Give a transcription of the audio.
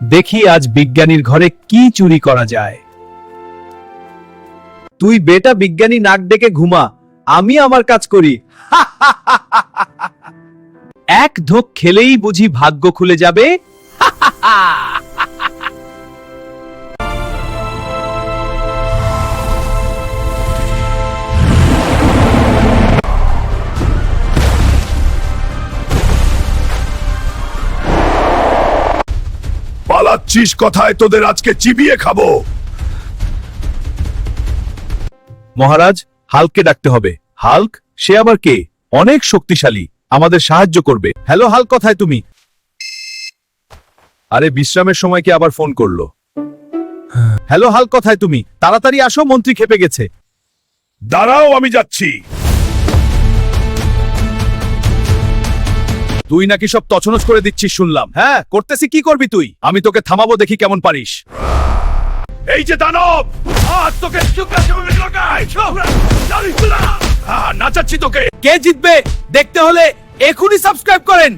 দেখি আজ বিজ্ঞানীর ঘরে কি চুরি করা যায়। তুই বেটা বিজ্ঞানী নাক ডেকে ঘুমা, আমি আমার কাজ করি। এক ঢোক খেলেই বুঝি ভাগ্য খুলে যাবে। পালাচ্ছিস কথায়, তোদের আজকে চিবিয়ে খাবো। মহারাজ, হাল্ককে ডাকতে হবে। হাল্ক? সে আবার কে? অনেক শক্তিশালী, আমাদের সাহায্য করবে। হ্যালো হাল্ক, কোথায় তুমি? আরে বিশ্রামের সময় কি আবার ফোন করলো? হ্যালো হাল্ক, কোথায় তুমি? তাড়াতাড়ি আসো, মন্ত্রী খেপে গেছে। দাঁড়াও, আমি যাচ্ছি। তুই নাকি সব তছনছ করে দিচ্ছিস শুনলাম। হ্যাঁ, করতেছি। কি করবি তুই? আমি তোকে থামাবো, দেখি কেমন পারিস। এই যে দানব, আজ তোকে নাচাচ্ছি তোকে। কে জিতবে দেখতে হলে এখনই সাবস্ক্রাইব করেন।